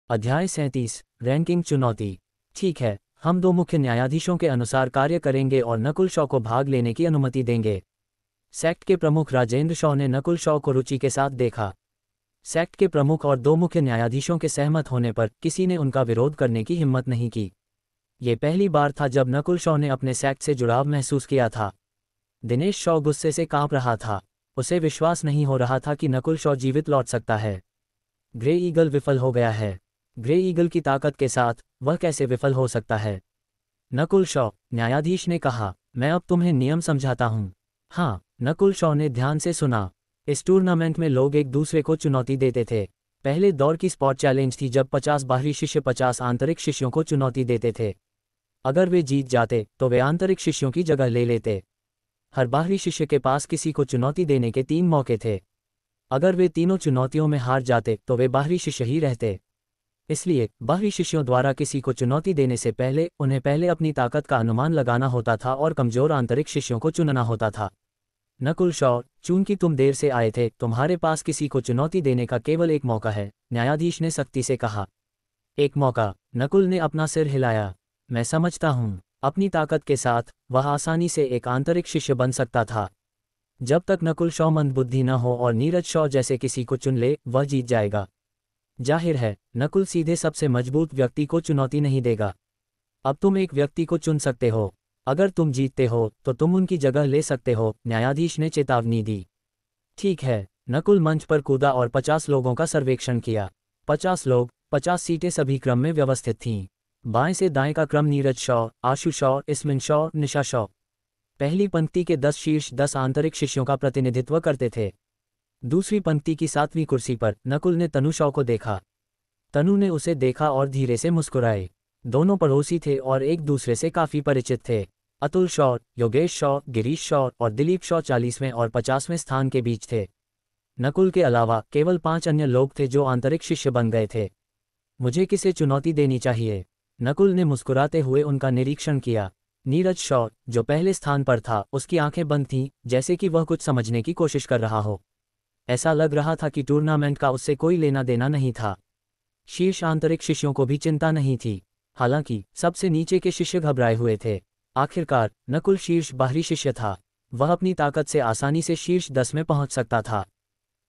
अध्याय 37 रैंकिंग चुनौती। ठीक है, हम दो मुख्य न्यायाधीशों के अनुसार कार्य करेंगे और नकुल शॉ को भाग लेने की अनुमति देंगे। सेक्ट के प्रमुख राजेंद्र शॉ ने नकुल शॉ को रुचि के साथ देखा। सेक्ट के प्रमुख और दो मुख्य न्यायाधीशों के सहमत होने पर किसी ने उनका विरोध करने की हिम्मत नहीं की। ये पहली बार था जब नकुल शॉ ने अपने सेक्ट से जुड़ाव महसूस किया था। दिनेश शॉ गुस्से से कांप रहा था। उसे विश्वास नहीं हो रहा था कि नकुल शॉ जीवित लौट सकता है। ग्रे ईगल विफल हो गया है। ग्रे ईगल की ताकत के साथ वह कैसे विफल हो सकता है? नकुल शॉ, न्यायाधीश ने कहा, मैं अब तुम्हें नियम समझाता हूँ। हाँ, नकुल शॉ ने ध्यान से सुना। इस टूर्नामेंट में लोग एक दूसरे को चुनौती देते थे। पहले दौर की स्पॉट चैलेंज थी जब 50 बाहरी शिष्य 50 आंतरिक शिष्यों को चुनौती देते थे। अगर वे जीत जाते तो वे आंतरिक शिष्यों की जगह ले लेते। हर बाहरी शिष्य के पास किसी को चुनौती देने के 3 मौके थे। अगर वे तीनों चुनौतियों में हार जाते तो वे बाहरी शिष्य ही रहते। इसलिए बाहरी शिष्यों द्वारा किसी को चुनौती देने से पहले उन्हें पहले अपनी ताकत का अनुमान लगाना होता था और कमजोर आंतरिक शिष्यों को चुनना होता था। नकुल शॉ, चूंकि तुम देर से आए थे, तुम्हारे पास किसी को चुनौती देने का केवल एक मौका है, न्यायाधीश ने सख्ती से कहा। एक मौका? नकुल ने अपना सिर हिलाया। मैं समझता हूँ। अपनी ताकत के साथ वह आसानी से एक आंतरिक शिष्य बन सकता था। जब तक नकुल शॉ मंदबुद्धि न हो और नीरज शॉ जैसे किसी को चुन ले, वह जीत जाएगा। जाहिर है, नकुल सीधे सबसे मजबूत व्यक्ति को चुनौती नहीं देगा। अब तुम एक व्यक्ति को चुन सकते हो। अगर तुम जीतते हो तो तुम उनकी जगह ले सकते हो, न्यायाधीश ने चेतावनी दी। ठीक है, नकुल मंच पर कूदा और 50 लोगों का सर्वेक्षण किया। 50 लोग, 50 सीटें सभी क्रम में व्यवस्थित थीं। बाएं से दाएं का क्रम नीरज शॉ, आशु शॉ, इस्मिन शॉ, निशा शॉ। पहली पंक्ति के 10 शीर्ष 10 आंतरिक शिष्यों का प्रतिनिधित्व करते थे। दूसरी पंक्ति की 7वीं कुर्सी पर नकुल ने तनु शॉ को देखा। तनु ने उसे देखा और धीरे से मुस्कुराए। दोनों पड़ोसी थे और एक दूसरे से काफी परिचित थे। अतुल शॉ, योगेश शॉ, गिरीश शॉ और दिलीप शॉ 40वें और 50वें स्थान के बीच थे। नकुल के अलावा केवल 5 अन्य लोग थे जो आंतरिक शिष्य बन गए थे। मुझे किसे चुनौती देनी चाहिए? नकुल ने मुस्कुराते हुए उनका निरीक्षण किया। नीरज शॉ, जो पहले स्थान पर था, उसकी आंखें बंद थीं, जैसे कि वह कुछ समझने की कोशिश कर रहा हो। ऐसा लग रहा था कि टूर्नामेंट का उससे कोई लेना देना नहीं था। शीर्ष आंतरिक शिष्यों को भी चिंता नहीं थी। हालांकि सबसे नीचे के शिष्य घबराए हुए थे। आखिरकार नकुल शीर्ष बाहरी शिष्य था। वह अपनी ताकत से आसानी से शीर्ष 10 में पहुंच सकता था।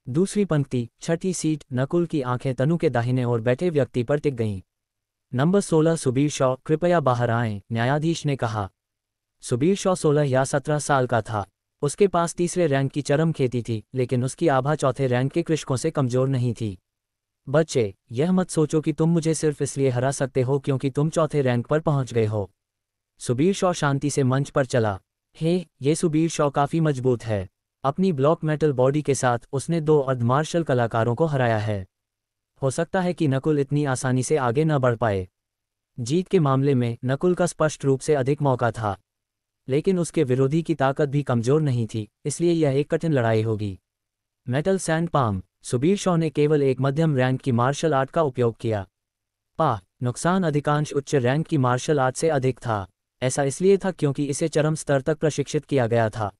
दूसरी पंक्ति, 6ठी सीट, नकुल की आंखें तनु के दाहिने ओर बैठे व्यक्ति पर टिक गईं। नंबर 16 सुबीर शॉ, कृपया बाहर आएं, न्यायाधीश ने कहा। सुबीर शॉ 16 या 17 साल का था। उसके पास तीसरे रैंक की चरम खेती थी, लेकिन उसकी आभा चौथे रैंक के कृषकों से कमजोर नहीं थी। बच्चे, यह मत सोचो कि तुम मुझे सिर्फ इसलिए हरा सकते हो क्योंकि तुम चौथे रैंक पर पहुंच गए हो। सुबीर शॉ शांति से मंच पर चला। ये सुबीर शॉ काफी मजबूत है। अपनी ब्लॉक मेटल बॉडी के साथ उसने 2 अर्धमार्शल कलाकारों को हराया है। हो सकता है कि नकुल इतनी आसानी से आगे न बढ़ पाए। जीत के मामले में नकुल का स्पष्ट रूप से अधिक मौका था, लेकिन उसके विरोधी की ताकत भी कमजोर नहीं थी, इसलिए यह एक कठिन लड़ाई होगी। Metal sand palm, Subir Shaw ने केवल एक मध्यम रैंक की मार्शल आर्ट का उपयोग किया। नुकसान अधिकांश उच्च रैंक की मार्शल आर्ट से अधिक था। ऐसा इसलिए था क्योंकि इसे चरम स्तर तक प्रशिक्षित किया गया था।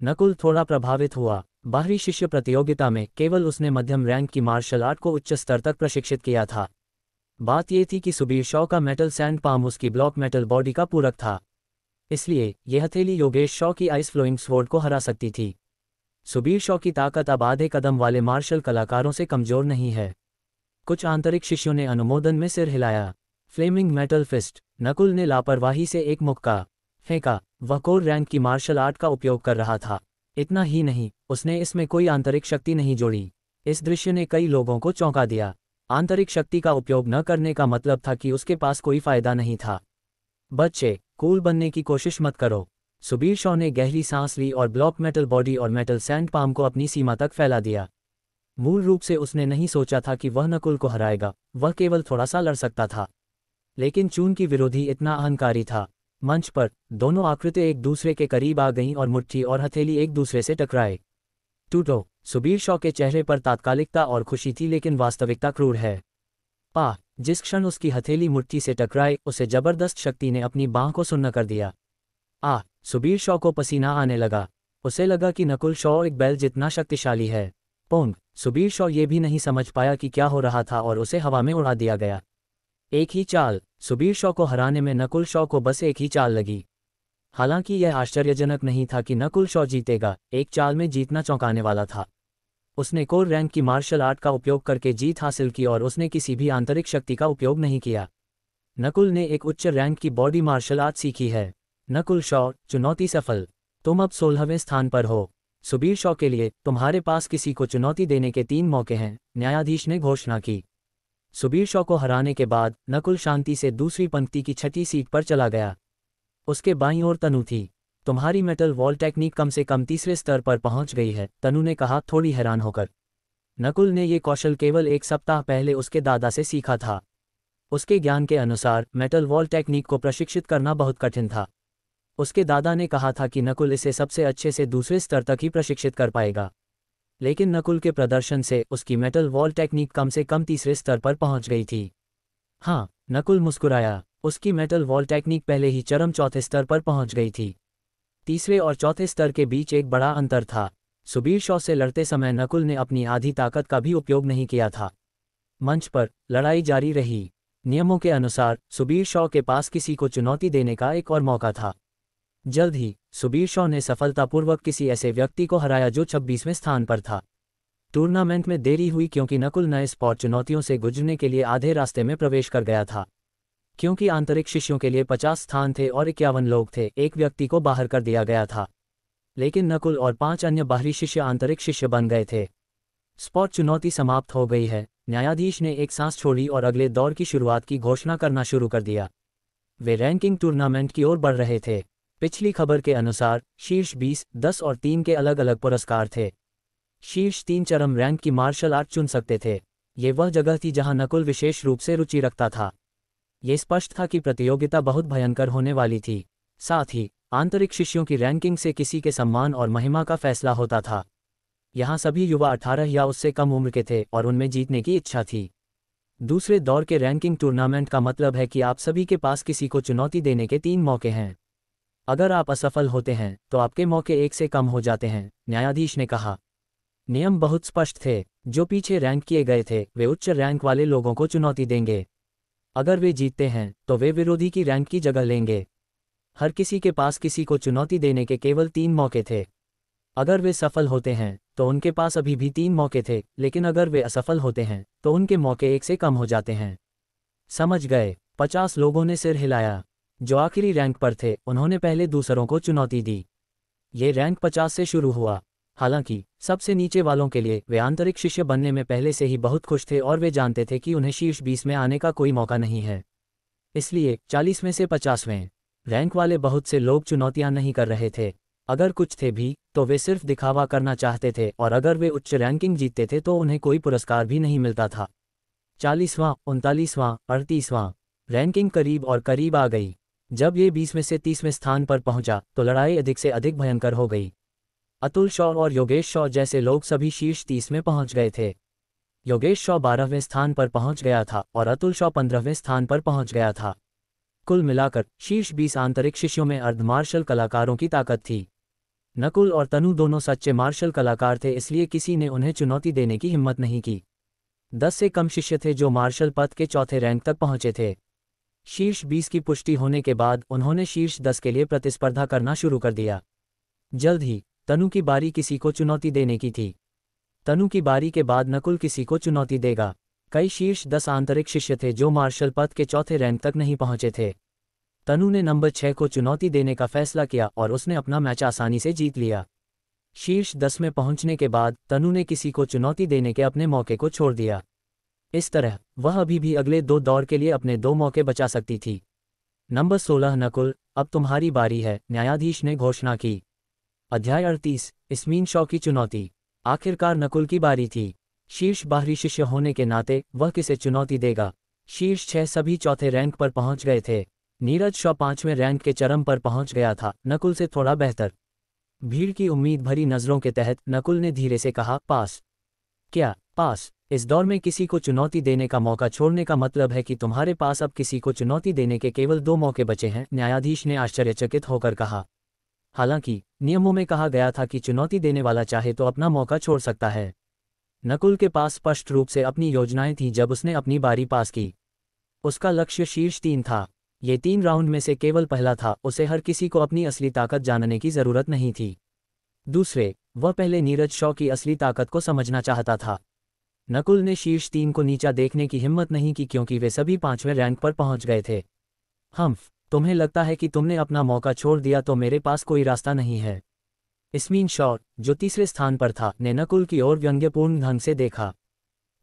नकुल थोड़ा प्रभावित हुआ। बाहरी शिष्य प्रतियोगिता में केवल उसने मध्यम रैंक की मार्शल आर्ट को उच्च स्तर तक प्रशिक्षित किया था। बात यह थी कि सुबीर शॉ का मेटल सैंड पाम उसकी ब्लॉक मेटल बॉडी का पूरक था। इसलिए यह हथेली योगेश शॉ की आइस फ्लोइंग स्वॉर्ड को हरा सकती थी। सुबीर शॉ की ताकत अब आधे कदम वाले मार्शल कलाकारों से कमजोर नहीं है। कुछ आंतरिक शिष्यों ने अनुमोदन में सिर हिलाया। फ्लेमिंग मेटल फिस्ट, नकुल ने लापरवाही से एक मुक्का फेंका। वह कोर रैंक की मार्शल आर्ट का उपयोग कर रहा था। इतना ही नहीं, उसने इसमें कोई आंतरिक शक्ति नहीं जोड़ी। इस दृश्य ने कई लोगों को चौंका दिया। आंतरिक शक्ति का उपयोग न करने का मतलब था कि उसके पास कोई फायदा नहीं था। बच्चे, कूल बनने की कोशिश मत करो। सुबीर शॉ ने गहरी सांस ली और ब्लॉक मेटल बॉडी और मेटल सैंड पाम को अपनी सीमा तक फैला दिया। मूल रूप से उसने नहीं सोचा था कि वह नकुल को हराएगा, वह केवल थोड़ा सा लड़ सकता था। लेकिन चूंकि विरोधी इतना अहंकारी था, मंच पर दोनों आकृतियां एक दूसरे के करीब आ गईं और मुट्ठी और हथेली एक दूसरे से टकराए। टूटो। सुबीर शॉ के चेहरे पर तात्कालिकता और खुशी थी, लेकिन वास्तविकता क्रूर है। जिस क्षण उसकी हथेली मुट्ठी से टकराई, उसे जबरदस्त शक्ति ने अपनी बांह को सुन्न कर दिया। सुबीर शॉ को पसीना आने लगा। उसे लगा कि नकुल शॉ एक बैल जितना शक्तिशाली है। सुबीर शॉ ये भी नहीं समझ पाया कि क्या हो रहा था और उसे हवा में उड़ा दिया गया। एक ही चाल। सुबीर शॉ को हराने में नकुल शॉ को बस एक ही चाल लगी। हालांकि यह आश्चर्यजनक नहीं था कि नकुल शॉ जीतेगा, एक चाल में जीतना चौंकाने वाला था। उसने कोर रैंक की मार्शल आर्ट का उपयोग करके जीत हासिल की और उसने किसी भी आंतरिक शक्ति का उपयोग नहीं किया। नकुल ने एक उच्च रैंक की बॉडी मार्शल आर्ट सीखी है। नकुल शॉ, चुनौती सफल। तुम अब 16वें स्थान पर हो। सुबीर शॉ के लिए तुम्हारे पास किसी को चुनौती देने के 3 मौके हैं, न्यायाधीश ने घोषणा की। सुबीर शॉ को हराने के बाद नकुल शांति से दूसरी पंक्ति की 6ठी सीट पर चला गया। उसके बाईं ओर तनु थी। तुम्हारी मेटल वॉल टेक्निक कम से कम तीसरे स्तर पर पहुंच गई है, तनु ने कहा, थोड़ी हैरान होकर। नकुल ने ये कौशल केवल 1 सप्ताह पहले उसके दादा से सीखा था। उसके ज्ञान के अनुसार मेटल वॉल टेक्निक को प्रशिक्षित करना बहुत कठिन था। उसके दादा ने कहा था कि नकुल इसे सबसे अच्छे से दूसरे स्तर तक ही प्रशिक्षित कर पाएगा। लेकिन नकुल के प्रदर्शन से उसकी मेटल वॉल टेक्निक कम से कम तीसरे स्तर पर पहुंच गई थी। हाँ, नकुल मुस्कुराया। उसकी मेटल वॉल टेक्निक पहले ही चरम चौथे स्तर पर पहुंच गई थी। तीसरे और चौथे स्तर के बीच एक बड़ा अंतर था। सुबीर शॉ से लड़ते समय नकुल ने अपनी आधी ताकत का भी उपयोग नहीं किया था। मंच पर लड़ाई जारी रही। नियमों के अनुसार सुबीर शॉ के पास किसी को चुनौती देने का एक और मौका था। जल्द ही सुबीर शॉ ने सफलतापूर्वक किसी ऐसे व्यक्ति को हराया जो 26वें स्थान पर था। टूर्नामेंट में देरी हुई क्योंकि नकुल नए स्पॉट चुनौतियों से गुजरने के लिए आधे रास्ते में प्रवेश कर गया था। क्योंकि आंतरिक शिष्यों के लिए 50 स्थान थे और 51 लोग थे, एक व्यक्ति को बाहर कर दिया गया था। लेकिन नकुल और 5 अन्य बाहरी शिष्य आंतरिक शिष्य बन गए थे। स्पॉट चुनौती समाप्त हो गई है। न्यायाधीश ने एक सांस छोड़ी और अगले दौर की शुरुआत की घोषणा करना शुरू कर दिया। वे रैंकिंग टूर्नामेंट की ओर बढ़ रहे थे। पिछली खबर के अनुसार शीर्ष 20, 10 और 3 के अलग अलग पुरस्कार थे। शीर्ष 3 चरम रैंक की मार्शल आर्ट चुन सकते थे। ये वह जगह थी जहां नकुल विशेष रूप से रुचि रखता था। ये स्पष्ट था कि प्रतियोगिता बहुत भयंकर होने वाली थी। साथ ही आंतरिक शिष्यों की रैंकिंग से किसी के सम्मान और महिमा का फैसला होता था। यहाँ सभी युवा 18 या उससे कम उम्र के थे और उनमें जीतने की इच्छा थी। दूसरे दौर के रैंकिंग टूर्नामेंट का मतलब है कि आप सभी के पास किसी को चुनौती देने के 3 मौके हैं। अगर आप असफल होते हैं तो आपके मौके 1 से कम हो जाते हैं, न्यायाधीश ने कहा। नियम बहुत स्पष्ट थे। जो पीछे रैंक किए गए थे वे उच्च रैंक वाले लोगों को चुनौती देंगे। अगर वे जीतते हैं तो वे विरोधी की रैंक की जगह लेंगे। हर किसी के पास किसी को चुनौती देने के केवल 3 मौके थे। अगर वे सफल होते हैं तो उनके पास अभी भी 3 मौके थे, लेकिन अगर वे असफल होते हैं तो उनके मौके 1 से कम हो जाते हैं। समझ गए? 50 लोगों ने सिर हिलाया। जो आखिरी रैंक पर थे उन्होंने पहले दूसरों को चुनौती दी। ये रैंक 50 से शुरू हुआ। हालांकि सबसे नीचे वालों के लिए वे आंतरिक शिष्य बनने में पहले से ही बहुत खुश थे और वे जानते थे कि उन्हें शीर्ष 20 में आने का कोई मौका नहीं है। इसलिए 40 में से 50वें रैंक वाले बहुत से लोग चुनौतियां नहीं कर रहे थे। अगर कुछ थे भी तो वे सिर्फ दिखावा करना चाहते थे और अगर वे उच्च रैंकिंग जीतते थे तो उन्हें कोई पुरस्कार भी नहीं मिलता था। 40वां, 39वां, 38वां रैंकिंग करीब और करीब आ गई। जब ये 20 में से 30वें स्थान पर पहुंचा तो लड़ाई अधिक से अधिक भयंकर हो गई। अतुल शॉ और योगेश शॉ जैसे लोग सभी शीर्ष 30 में पहुंच गए थे। योगेश शॉ 12वें स्थान पर पहुंच गया था और अतुल शॉ 15वें स्थान पर पहुंच गया था। कुल मिलाकर शीर्ष 20 आंतरिक शिष्यों में अर्ध मार्शल कलाकारों की ताकत थी। नकुल और तनु दोनों सच्चे मार्शल कलाकार थे, इसलिए किसी ने उन्हें चुनौती देने की हिम्मत नहीं की। 10 से कम शिष्य थे जो मार्शल पद के चौथे रैंक तक पहुंचे थे। शीर्ष 20 की पुष्टि होने के बाद उन्होंने शीर्ष 10 के लिए प्रतिस्पर्धा करना शुरू कर दिया। जल्द ही तनु की बारी किसी को चुनौती देने की थी। तनु की बारी के बाद नकुल किसी को चुनौती देगा। कई शीर्ष 10 आंतरिक शिष्य थे जो मार्शल पद के चौथे रैंक तक नहीं पहुंचे थे। तनु ने नंबर 6 को चुनौती देने का फैसला किया और उसने अपना मैच आसानी से जीत लिया। शीर्ष 10 में पहुंचने के बाद तनु ने किसी को चुनौती देने के अपने मौके को छोड़ दिया। इस तरह वह अभी भी अगले 2 दौर के लिए अपने 2 मौके बचा सकती थी। नंबर 16 नकुल, अब तुम्हारी बारी है, न्यायाधीश ने घोषणा की। अध्याय 38 इस्मीन शॉ की चुनौती। आखिरकार नकुल की बारी थी। शीर्ष बाहरी शिष्य होने के नाते वह किसे चुनौती देगा। शीर्ष 6 सभी चौथे रैंक पर पहुंच गए थे। नीरज शॉ 5वें रैंक के चरम पर पहुंच गया था, नकुल से थोड़ा बेहतर। भीड़ की उम्मीद भरी नजरों के तहत नकुल ने धीरे से कहा, पास। क्या पास? इस दौर में किसी को चुनौती देने का मौका छोड़ने का मतलब है कि तुम्हारे पास अब किसी को चुनौती देने के केवल 2 मौके बचे हैं, न्यायाधीश ने आश्चर्यचकित होकर कहा। हालांकि नियमों में कहा गया था कि चुनौती देने वाला चाहे तो अपना मौका छोड़ सकता है। नकुल के पास स्पष्ट रूप से अपनी योजनाएं थीं जब उसने अपनी बारी पास की। उसका लक्ष्य शीर्ष 3 था। ये 3 राउंड में से केवल पहला था, उसे हर किसी को अपनी असली ताकत जानने की ज़रूरत नहीं थी। दूसरे, वह पहले नीरज शॉ की असली ताकत को समझना चाहता था। नकुल ने शीर्ष 3 को नीचा देखने की हिम्मत नहीं की क्योंकि वे सभी 5वें रैंक पर पहुंच गए थे। हम्फ, तुम्हें लगता है कि तुमने अपना मौका छोड़ दिया तो मेरे पास कोई रास्ता नहीं है। इसमीन शॉ, जो तीसरे स्थान पर था, ने नकुल की ओर व्यंग्यपूर्ण ढंग से देखा।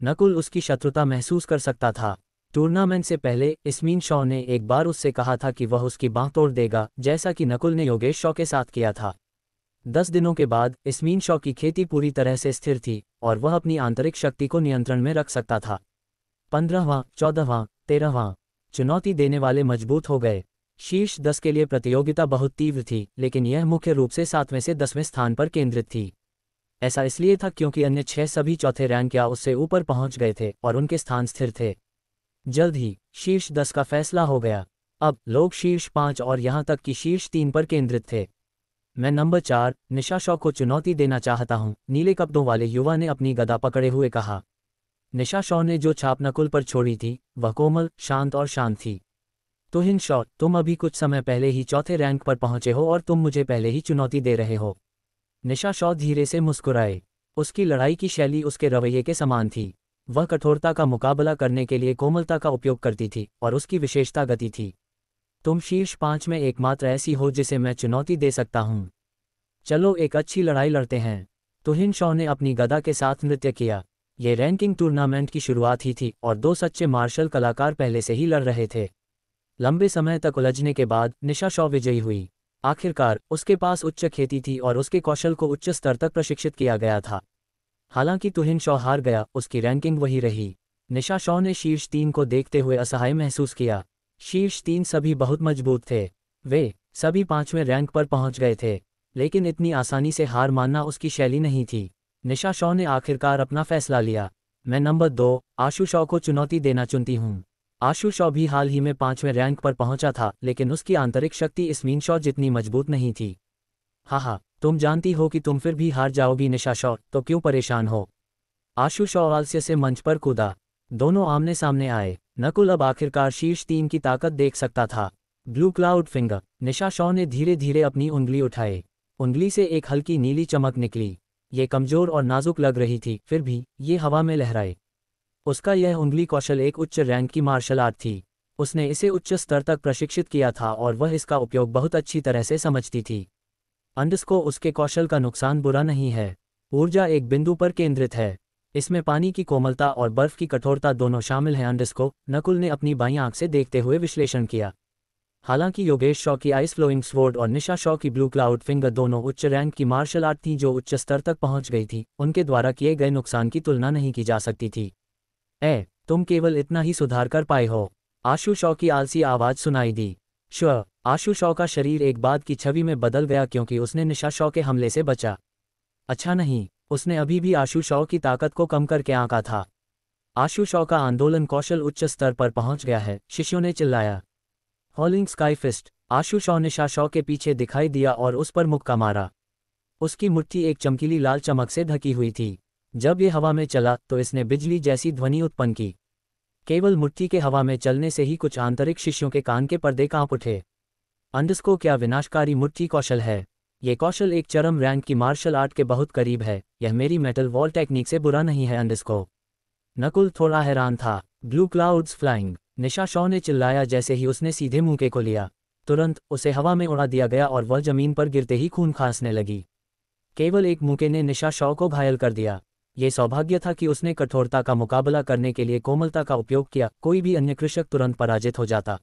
नकुल उसकी शत्रुता महसूस कर सकता था। टूर्नामेंट से पहले इसमीन शॉ ने एक बार उससे कहा था कि वह उसकी बांह तोड़ देगा, जैसा कि नकुल ने योगेश शॉ के साथ किया था। 10 दिनों के बाद इसमीन शॉ की खेती पूरी तरह से स्थिर थी और वह अपनी आंतरिक शक्ति को नियंत्रण में रख सकता था। 15वां, 14वां, 13वां चुनौती देने वाले मजबूत हो गए। शीर्ष 10 के लिए प्रतियोगिता बहुत तीव्र थी, लेकिन यह मुख्य रूप से 7वें से 10वें स्थान पर केंद्रित थी। ऐसा इसलिए था क्योंकि अन्य 6 सभी चौथे रैंक या उससे ऊपर पहुंच गए थे और उनके स्थान स्थिर थे। जल्द ही शीर्ष 10 का फैसला हो गया। अब लोग शीर्ष 5 और यहां तक कि शीर्ष 3 पर केंद्रित थे। मैं नंबर 4 निशा शॉ को चुनौती देना चाहता हूं, नीले कपड़ों वाले युवा ने अपनी गदा पकड़े हुए कहा। निशा शॉ ने जो छाप नकुल पर छोड़ी थी वह कोमल, शांत और शांत थी। तुहिन शॉ, तुम अभी कुछ समय पहले ही चौथे रैंक पर पहुंचे हो और तुम मुझे पहले ही चुनौती दे रहे हो। निशा शॉ धीरे से मुस्कुराए। उसकी लड़ाई की शैली उसके रवैये के समान थी। वह कठोरता का मुकाबला करने के लिए कोमलता का उपयोग करती थी और उसकी विशेषता गति थी। तुम शीर्ष 5 में एकमात्र ऐसी हो जिसे मैं चुनौती दे सकता हूं। चलो एक अच्छी लड़ाई लड़ते हैं। तुहिन शॉ ने अपनी गदा के साथ नृत्य किया। ये रैंकिंग टूर्नामेंट की शुरुआत ही थी और 2 सच्चे मार्शल कलाकार पहले से ही लड़ रहे थे। लंबे समय तक उलझने के बाद निशा शॉ विजयी हुई। आखिरकार उसके पास उच्च खेती थी और उसके कौशल को उच्च स्तर तक प्रशिक्षित किया गया था। हालांकि तुहिन शॉ हार गया, उसकी रैंकिंग वही रही। निशा शॉ ने शीर्ष 3 को देखते हुए असहाय महसूस किया। शीर्ष 3 सभी बहुत मजबूत थे। वे सभी 5वें रैंक पर पहुंच गए थे, लेकिन इतनी आसानी से हार मानना उसकी शैली नहीं थी। निशा शॉ ने आखिरकार अपना फैसला लिया। मैं नंबर 2 आशु शॉ को चुनौती देना चुनती हूं। आशु शॉ भी हाल ही में 5वें रैंक पर पहुंचा था, लेकिन उसकी आंतरिक शक्ति इसमीन शॉ जितनी मजबूत नहीं थी। हाँ, तुम जानती हो कि तुम फिर भी हार जाओगी निशा शॉ, तो क्यों परेशान हो। आशु शॉ आलस्य से मंच पर कूदा। दोनों आमने सामने आए। नकुल अब आखिरकार शीर्ष 3 की ताकत देख सकता था। Blue cloud finger. Nisha Shaw ने धीरे धीरे अपनी उंगली उठाई। उंगली से एक हल्की नीली चमक निकली। ये कमजोर और नाजुक लग रही थी, फिर भी ये हवा में लहराए। उसका यह उंगली कौशल एक उच्च रैंक की मार्शल आर्ट थी। उसने इसे उच्च स्तर तक प्रशिक्षित किया था और वह इसका उपयोग बहुत अच्छी तरह से समझती थी। अंडस्को उसके कौशल का नुकसान बुरा नहीं है। ऊर्जा एक बिंदु पर केंद्रित है। इसमें पानी की कोमलता और बर्फ की कठोरता दोनों शामिल हैं। अंडस्को, नकुल ने अपनी बाईं आंख से देखते हुए विश्लेषण किया। हालांकि योगेश शॉ की आइस फ्लोइंग स्वॉर्ड और निशा शॉ की ब्लू क्लाउड फिंगर दोनों उच्च रैंक की मार्शल आर्ट थी जो उच्च स्तर तक पहुंच गई थी, उनके द्वारा किए गए नुकसान की तुलना नहीं की जा सकती थी। तुम केवल इतना ही सुधार कर पाए हो। आशु शॉ की आलसी आवाज सुनाई दी। आशु शॉ का शरीर एक बाद की छवि में बदल गया क्योंकि उसने निशा शॉ के हमले से बचा। अच्छा नहीं, उसने अभी भी आशु शॉ की ताकत को कम करके आंका था। आशु शॉ का आंदोलन कौशल उच्च स्तर पर पहुंच गया है, शिष्यों ने चिल्लाया। Howling sky fist. Ashu Shaw Nisha Shaw के पीछे दिखाई दिया और उस पर मुक्का मारा। उसकी मुट्ठी एक चमकीली लाल चमक से ढकी हुई थी। जब ये हवा में चला तो इसने बिजली जैसी ध्वनि उत्पन्न की। केवल मुट्ठी के हवा में चलने से ही कुछ आंतरिक शिष्यों के कान के पर्दे कांप उठे। अंडस्को क्या विनाशकारी मुट्ठी कौशल है। ये कौशल एक चरम रैंक की मार्शल आर्ट के बहुत करीब है। यह मेरी मेटल वॉल टेक्निक से बुरा नहीं है अंडस्को। नकुल थोड़ा हैरान था। Blue clouds flying. Nisha Shaw ने चिल्लाया जैसे ही उसने सीधे मूके को लिया। तुरंत उसे हवा में उड़ा दिया गया और वह जमीन पर गिरते ही खून खांसने लगी। केवल एक मूके ने निशा शॉ को घायल कर दिया। ये सौभाग्य था कि उसने कठोरता का मुकाबला करने के लिए कोमलता का उपयोग किया, कोई भी अन्य कृषक तुरंत पराजित हो जाता।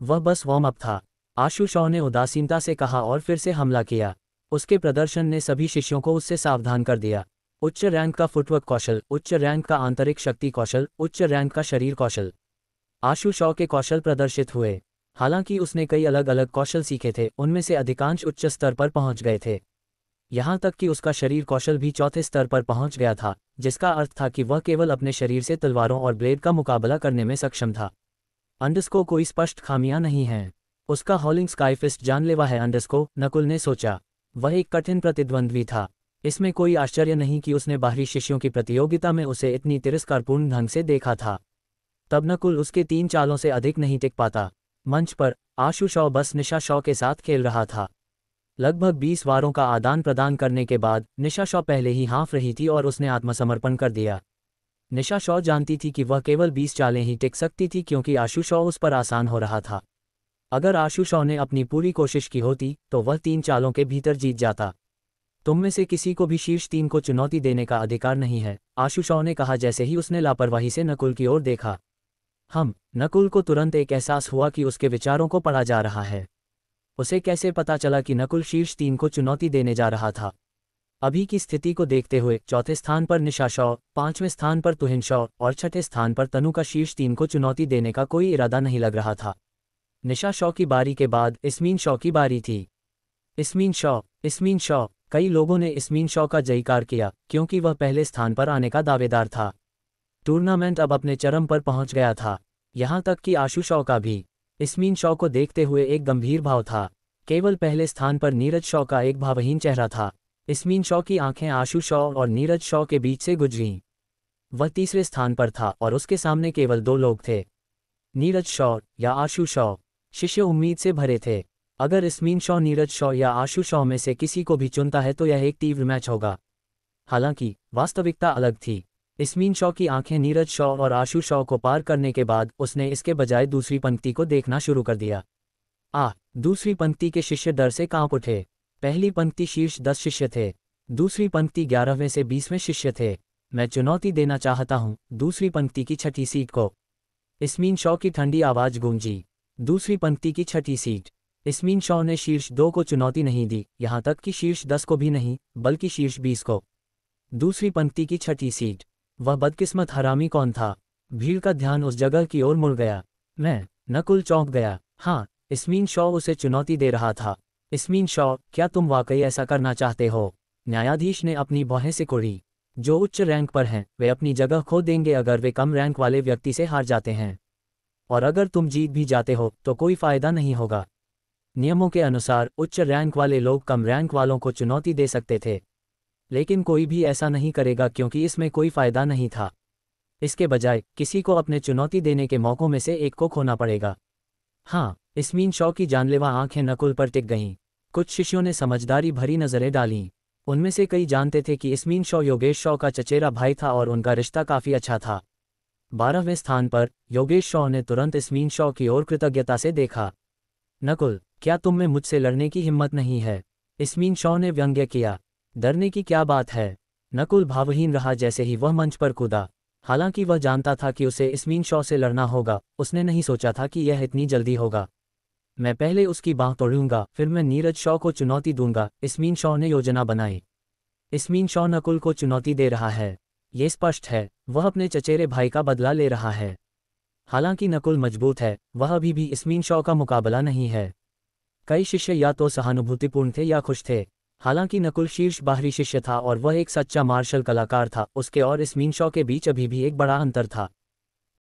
वह बस वार्म अप था। आशु शॉ ने उदासीनता से कहा और फिर से हमला किया। उसके प्रदर्शन ने सभी शिष्यों को उससे सावधान कर दिया। उच्च रैंक का फुटवर्क कौशल, उच्च रैंक का आंतरिक शक्ति कौशल, उच्च रैंक का शरीर कौशल। आशु शॉ के कौशल प्रदर्शित हुए। हालांकि उसने कई अलग अलग कौशल सीखे थे, उनमें से अधिकांश उच्च स्तर पर पहुंच गए थे। यहां तक कि उसका शरीर कौशल भी चौथे स्तर पर पहुंच गया था, जिसका अर्थ था कि वह केवल अपने शरीर से तलवारों और ब्लेड का मुकाबला करने में सक्षम था। अंडस्को कोई स्पष्ट खामियां नहीं हैं। उसका हॉलिंग स्काई फिस्ट जानलेवा है अंडस्को, नकुल ने सोचा। वह एक कठिन प्रतिद्वंद्वी था। इसमें कोई आश्चर्य नहीं कि उसने बाहरी शिष्यों की प्रतियोगिता में उसे इतनी तिरस्कारपूर्ण ढंग से देखा था। तब नकुल उसके 3 चालों से अधिक नहीं टिक पाता। मंच पर आशु शॉ बस निशा शॉ के साथ खेल रहा था। लगभग 20 वारों का आदान प्रदान करने के बाद निशा शॉ पहले ही हाँफ रही थी और उसने आत्मसमर्पण कर दिया। निशा शॉ जानती थी कि वह केवल 20 चालें ही टिक सकती थी क्योंकि आशु शॉ उस पर आसान हो रहा था। अगर आशु शॉ ने अपनी पूरी कोशिश की होती तो वह 3 चालों के भीतर जीत जाता। तुम में से किसी को भी शीर्ष 3 को चुनौती देने का अधिकार नहीं है, आशु शॉ ने कहा जैसे ही उसने लापरवाही से नकुल की ओर देखा। नकुल को तुरंत एक एहसास हुआ कि उसके विचारों को पढ़ा जा रहा है। उसे कैसे पता चला कि नकुल शीर्ष 3 को चुनौती देने जा रहा था? अभी की स्थिति को देखते हुए चौथे स्थान पर निशा शॉ, 5वें स्थान पर तुहिन शॉ और छठे स्थान पर तनु का शीर्ष 3 को चुनौती देने का कोई इरादा नहीं लग रहा था। निशा शॉ की बारी के बाद इस्मीन शॉ की बारी थी। इस्मीन शॉ, कई लोगों ने इस्मीन शॉ का जयकार किया क्योंकि वह पहले स्थान पर आने का दावेदार था। टूर्नामेंट अब अपने चरम पर पहुंच गया था, यहां तक कि आशु शॉ का भी। इस्मीन शॉ को देखते हुए एक गंभीर भाव था। केवल पहले स्थान पर नीरज शॉ का एक भावहीन चेहरा था। इस्मीन शॉ की आंखें आशु शॉ और नीरज शॉ के बीच से गुजरीं। वह तीसरे स्थान पर था और उसके सामने केवल 2 लोग थे, नीरज शॉ या आशु शॉ। शिष्य उम्मीद से भरे थे। अगर इस्मीन शॉ नीरज शॉ या आशु शॉ में से किसी को भी चुनता है तो यह एक तीव्र मैच होगा। हालांकि वास्तविकता अलग थी। इस्मीन शॉ की आंखें नीरज शॉ और आशु शॉ को पार करने के बाद उसने इसके बजाय दूसरी पंक्ति को देखना शुरू कर दिया। दूसरी पंक्ति के शिष्य डर से कांप उठे। पहली पंक्ति शीर्ष 10 शिष्य थे, दूसरी पंक्ति 11वें से 20वें शिष्य थे। मैं चुनौती देना चाहता हूं दूसरी पंक्ति की छठी सीट को। इस्मीन शॉ की ठंडी आवाज गूंजी। दूसरी पंक्ति की छठी सीट। इस्मीन शॉ ने शीर्ष 2 को चुनौती नहीं दी, यहां तक कि शीर्ष 10 को भी नहीं, बल्कि शीर्ष 20 को। दूसरी पंक्ति की छठी सीट। वह बदकिस्मत हरामी कौन था? भीड़ का ध्यान उस जगह की ओर मुड़ गया। नकुल चौंक गया। इस्मीन शॉ उसे चुनौती दे रहा था। इस्मीन शॉ, क्या तुम वाकई ऐसा करना चाहते हो? न्यायाधीश ने अपनी भौहें सिकुड़ी। जो उच्च रैंक पर हैं वे अपनी जगह खो देंगे अगर वे कम रैंक वाले व्यक्ति से हार जाते हैं, और अगर तुम जीत भी जाते हो तो कोई फायदा नहीं होगा। नियमों के अनुसार उच्च रैंक वाले लोग कम रैंक वालों को चुनौती दे सकते थे, लेकिन कोई भी ऐसा नहीं करेगा क्योंकि इसमें कोई फायदा नहीं था। इसके बजाय किसी को अपने चुनौती देने के मौकों में से एक को खोना पड़ेगा। इस्मीन शॉ की जानलेवा आंखें नकुल पर टिक गईं। कुछ शिष्यों ने समझदारी भरी नजरें डालीं। उनमें से कई जानते थे कि इस्मीन शॉ योगेश शॉ का चचेरा भाई था और उनका रिश्ता काफी अच्छा था। 12वें स्थान पर योगेश शॉ ने तुरंत इस्मीन शॉ की ओर कृतज्ञता से देखा। नकुल, क्या तुम में मुझसे लड़ने की हिम्मत नहीं है? इस्मीन शॉ ने व्यंग्य किया। डरने की क्या बात है? नकुल भावहीन रहा जैसे ही वह मंच पर कूदा। हालांकि वह जानता था कि उसे इस्मीन शॉ से लड़ना होगा, उसने नहीं सोचा था कि यह इतनी जल्दी होगा। मैं पहले उसकी बांह तोड़ूंगा, फिर मैं नीरज शॉ को चुनौती दूंगा, इस्मीन शॉ ने योजना बनाई। इस्मीन शॉ नकुल को चुनौती दे रहा है। ये स्पष्ट है, वह अपने चचेरे भाई का बदला ले रहा है। हालांकि नकुल मजबूत है, वह अभी भी इस्मीन शॉ का मुकाबला नहीं है। कई शिष्य या तो सहानुभूतिपूर्ण थे या खुश थे। हालांकि नकुल शीर्ष बाहरी शिष्य था और वह एक सच्चा मार्शल कलाकार था। उसके और इस्मीन शॉ के बीच अभी भी एक बड़ा अंतर था।